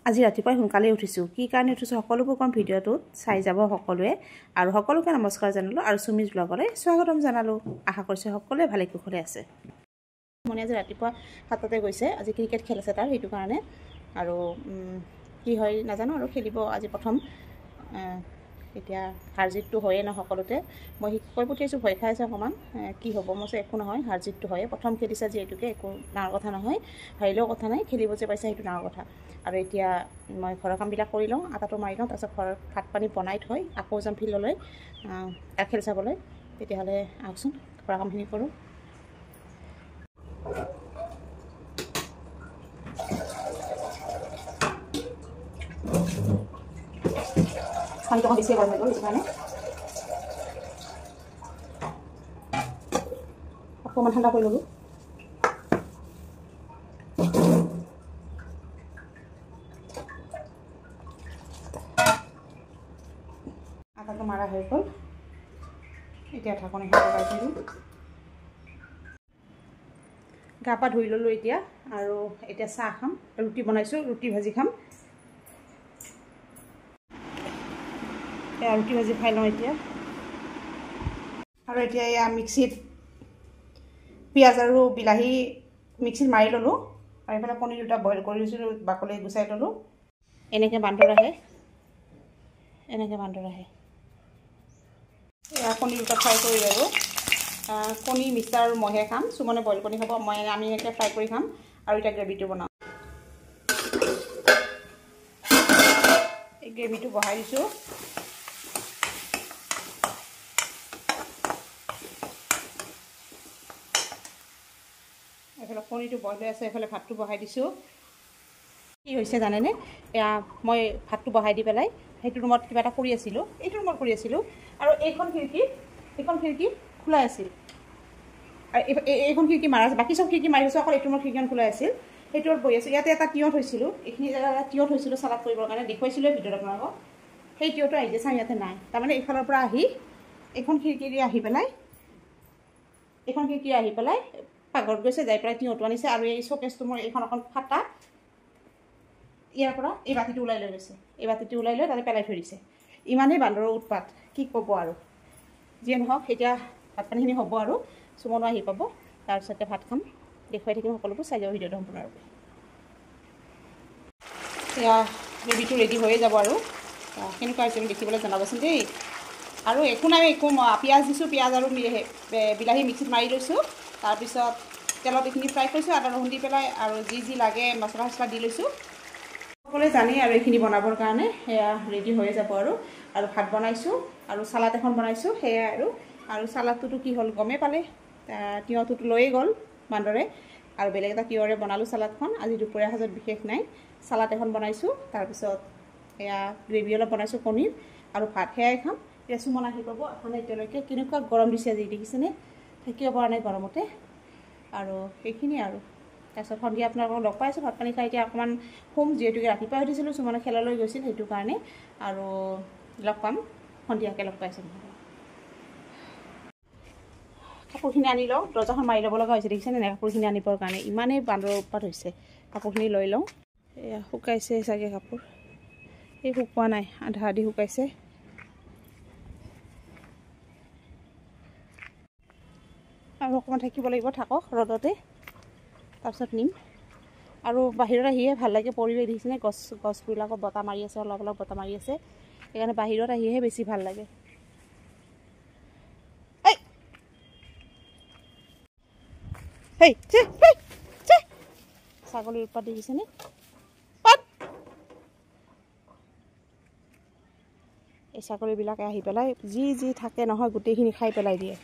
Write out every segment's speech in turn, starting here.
আজি ৰাতিপুৱা সোনকালে উঠিছোঁ কি কাৰণে উঠিছোঁ সকলোবোৰ কম ভিডিঅ'টোত চাই যাব সকলোৱে আৰু সকলোকে নমস্কাৰ জনালোঁ আৰু সুমিজ ব্লগলৈ স্বাগতম জনালোঁ আশা কৰিছোঁ সকলোৱে ভালে কুশলে আছে মনে আজি ৰাতিপুৱা 7টাতে গৈছে আজি ক্ৰিকেট খেল আছে তাৰ সেইটো কাৰণে আৰু কি হয় নাজানো আৰু খেলিব আজি প্ৰথম এতিয়া হাৰজিতটো হয়ে ন সকলোতে মই কৈ পঠিয়াইছোঁ ভয় খাই আছে অকণমান কি হ'ব মই একো নহয় হাৰজিতটো হয়ে প্ৰথম খেলিছা যিহেতুকে একো ডাঙৰ কথা নহয় হাৰিলেও কথা নাই খেলিব যে পাইছে সেইটো ডাঙৰ কথা আৰু এতিয়া মই ঘৰৰ কামবিলাক কৰি লওঁ আটাটো মাৰি লওঁ তাৰপিছত ঘৰত ভাত পানী বনাই থৈ আকৌ যাম ফিল্ডলৈ খেল চাবলৈ তেতিয়াহ'লে আহকচোন ঘৰৰ কামখিনি কৰোঁ পানীটো অকণ বেছিয়ে গৰম হৈ গ'ল সেইটো কাৰণে অকণমান ঠাণ্ডা কৰি ল'লোঁ আটাটো মাৰা হৈ গ'ল এতিয়া ঢাকনি লগাই থৈ দিম গা পা ধুই ল'লোঁ এতিয়া আৰু এতিয়া চাহ খাম ৰুটি বনাইছোঁ ৰুটি ভাজি খাম ৰুটি ভাজি খাই লওঁ এতিয়া আৰু এতিয়া এয়া মিক্সিত পিঁয়াজ আৰু বিলাহী মিক্সিত মাৰি ল'লোঁ আৰু এইফালে কণী দুটা বইল কৰি লৈছিলোঁ বাকলি গুচাই ল'লোঁ এনেকৈ বান্দৰ আহে এয়া কণী দুটা ফ্ৰাই কৰি ল'লোঁ কণী মিক্সাৰ আৰু মইহে খাম সুমনে বইল কণী খাব আমি এনেকৈ ফ্ৰাই কৰি খাম আৰু এতিয়া গ্ৰেভিটো বনাওঁ এই গ্ৰেভিটো বহাই দিছোঁ এইফালে কণীটো বইল হৈ আছে এইফালে ভাতটো বহাই দিছোঁ কি হৈছে জানেনে এয়া মই ভাতটো বহাই দি পেলাই সেইটো ৰুমত কিবা এটা কৰি আছিলোঁ এইটো ৰুমত কৰি আছিলোঁ আৰু এইখন খিৰিকী খোলা আছিল আৰু এইখন খিৰিকী মাৰা আছে বাকী চব খিৰিকী মাৰি আছোঁ অকল এইটো ৰুমৰ খিৰিকীখন খোলা আছিল সেইটোত বহি আছোঁ ইয়াতে এটা তিয়ঁহ থৈছিলোঁ এইখিনি জেগাত তিয়ঁহ থৈছিলোঁ চালাড কৰিবৰ কাৰণে দেখুৱাইছিলোঁ ভিডিঅ'ত আপোনালোকক সেই তিয়ঁহটো আহিছে চাম ইয়াতে নাই তাৰমানে এইফালৰ পৰা আহি এইখন খিৰিকীৰে আহি পেলাই পাকঘৰত গৈছে যাই পেলাই তিয়ঁহটো আনিছে আৰু এই শ্বকেছটো মোৰ এইখন অকণ ফাটা ইয়াৰ পৰা এই বাতিটো ওলাই লৈ গৈছে এই বাতিটো ওলাই লৈ তাতে পেলাই থৈ দিছে ইমানেই বান্দৰৰ উৎপাত কি ক'ব আৰু যিয়ে নহওক এতিয়া ভাত পানীখিনি হ'ব আৰু সুমনো আহি পাব তাৰপিছতে ভাত খাম দেখুৱাই থাকিম সকলোবোৰ চাই যাব ভিডিঅ'টো সম্পূৰ্ণৰূপে এয়া গ্ৰেভিটো ৰেডি হৈয়ে যাব আৰু কেনেকুৱা হৈছে দেখিবলৈ জনাবচোন দেই আৰু একো নাই একো পিঁয়াজ দিছোঁ পিঁয়াজ আৰু বিলাহী মিক্সিত মাৰি লৈছোঁ তাৰপিছত তেলত এইখিনি ফ্ৰাই কৰিছোঁ আদা ৰহুন দি পেলাই আৰু যি লাগে মছলা চছলা দি লৈছোঁ সকলোৱে জানেই আৰু এইখিনি বনাবৰ কাৰণে সেয়া ৰেডি হৈয়ে যাব আৰু ভাত বনাইছোঁ আৰু চালাড এখন বনাইছোঁ সেয়াই আৰু চালাডটোতো কি হ'ল গমেই পালে তিয়ঁহটোতো লৈয়ে গ'ল বান্দৰে আৰু বেলেগ এটা তিয়ঁহৰে বনালোঁ চালাডখন আজি দুপৰীয়া সাজত বিশেষ নাই চালাড এখন বনাইছোঁ তাৰপিছত এয়া গ্ৰেভি অলপ বনাইছোঁ পনীৰ আৰু ভাত সেয়াই খাম এতিয়া সুমন আহি পাব মানে এতিয়ালৈকে কেনেকুৱা গৰম দিছে আজি দেখিছেনে থাকিব পৰা নাই গৰমতে আৰু সেইখিনি আৰু তাৰপিছত সন্ধিয়া আপোনালোকক লগ পাইছোঁ ভাত পানী খাই এতিয়া অকণমান শুম যিহেতুকে ৰাতিপুৱাই উঠিছিলোঁ সুমনে খেললৈ গৈছিল সেইটো কাৰণে আৰু লগ পাম সন্ধিয়াকৈ লগ পাইছোঁ কাপোৰখিনি আনি লওঁ দৰ্জাখন মাৰি ল'ব লগা হৈছে দেখিছেনে নাই কাপোৰখিনি আনিবৰ কাৰণে ইমানেই বান্দৰৰ উৎপাত হৈছে কাপোৰখিনি লৈ লওঁ এয়া শুকাইছে চাগে কাপোৰ এই শুকোৱা নাই আধা আধি শুকাইছে আৰু অকণমান থাকিব লাগিব থাকক ৰ'দতে তাৰপিছত নিম আৰু বাহিৰত আহিয়ে ভাল লাগে পৰিৱেশ দেখিছেনে গছবিলাকত বতাহ মাৰি আছে অলপ অলপ বতাহ মাৰি আছে সেইকাৰণে বাহিৰত আহিহে বেছি ভাল লাগে ছাগলীৰ উৎপাত দেখিছেনে এই ছাগলীবিলাকে আহি পেলাই যি থাকে নহয় গোটেইখিনি খাই পেলাই দিয়ে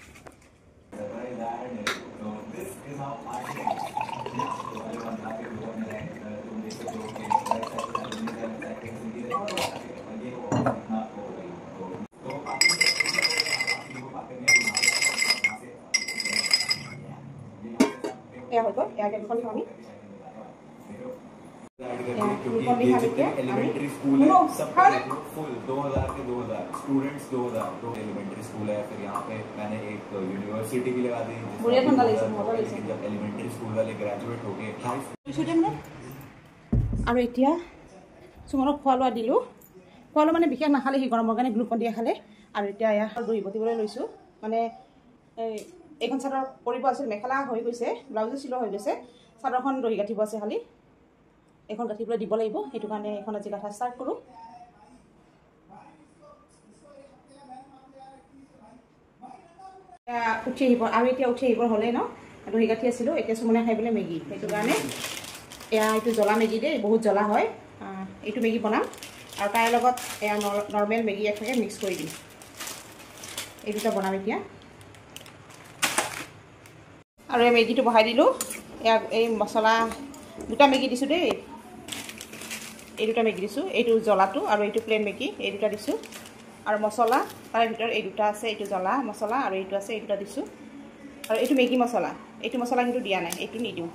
এয়া হৈ গ'ল এয়া কেইখন খাওঁ আমি एलिमेंट्री स्कूल है सब फुल 2000 के 2000 स्टूडेंट्स 2000 एलिमेंट्री स्कूल है फिर यहाँ पे मैंने एक यूनिवर्सिटी भी लगा दी जब एलिमेंट्री स्कूल वाले ग्रेजुएट हो गए और এতিয়া সুমনক খোৱা লোৱা দিলোঁ খোৱা লোৱা মানে বিশেষ নাখালে সি গৰমৰ কাৰণে গ্লুকন দিয়া খালে আৰু এতিয়া এয়া দহি বটিবলৈ লৈছোঁ মানে এইখন চাদৰ কৰিব আছিল মেখেলা হৈ গৈছে ব্লাউজো চিলোৱা হৈ গৈছে চাদৰখন দহি গাঁঠিব আছে খালি এইখন গাঁঠিবলৈ দিব লাগিব সেইটো কাৰণে এইখন আজি গাঁঠা ষ্টাৰ্ট কৰোঁ উঠি আহিব আৰু এতিয়া উঠি আহিব হ'লেই ন দহি গাঁঠি আছিলোঁ এতিয়া সুমনে খাই পেলাই মেগী সেইটো কাৰণে এয়া এইটো জ্বলা মেগী দেই বহুত জ্বলা হয় এইটো মেগী বনাম আৰু তাৰ লগত এয়া নৰ্মেল মেগী এটাকে মিক্স কৰি দিম এই দুটা বনাম এতিয়া আৰু এই মেগীটো বহাই দিলোঁ এয়া এই মছলা দুটা মেগী দিছোঁ দেই এই দুটা মেগী দিছোঁ এইটো জ্বলাটো আৰু এইটো প্লেন মেগী এই দুটা দিছোঁ আৰু মছলা তাৰে ভিতৰত এই দুটা আছে এইটো জ্বলা মছলা আৰু এইটো আছে এই দুটা দিছোঁ আৰু এইটো মেগী মছলা এইটো মছলা কিন্তু দিয়া নাই এইটো নিদিওঁ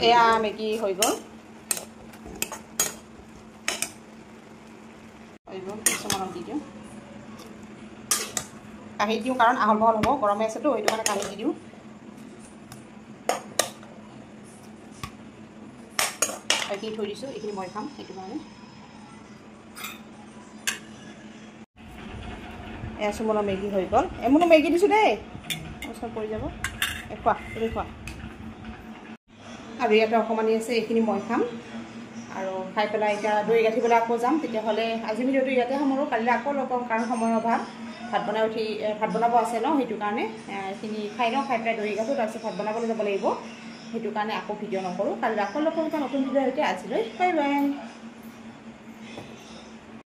এয়া মেগী হৈ গ'ল কিছুমানক দি দিওঁ কাঁহী দিওঁ কাৰণ আহল বহল হ'ব গৰমে আছেতো সেইটো কাৰণে কাঁহী দি দিওঁ এইখিনি থৈ দিছোঁ এইখিনি মই খাম সেইটো কাৰণে এয়া সুমনৰ মেগী হৈ গ'ল এমনো মেগী দিছোঁ দেই ওচৰত পৰি যাব খোৱা তুমি খোৱা আৰু ইয়াতে অকণমানি আছে এইখিনি মই খাম আৰু খাই পেলাই এতিয়া দৈ গাঁঠিবলৈ আকৌ যাম তেতিয়াহ'লে আজি ভিডিঅ'টো ইয়াতে সামৰোঁ কালিলৈ আকৌ লগ পাম কাৰণ সময়ৰ অভাৱ ভাত বনাব আছে ন সেইটো কাৰণে এইখিনি খাই লওঁ খাই পেলাই দৈ গাঁঠোঁ তাৰপিছত ভাত বনাবলৈ যাব লাগিব সেইটো কাৰণে আকৌ ভিডিঅ' নকৰোঁ কালিলৈ আকৌ লগ পাম এটা নতুন ভিডিঅ'ৰ সৈতে আজিলৈ বাই বাই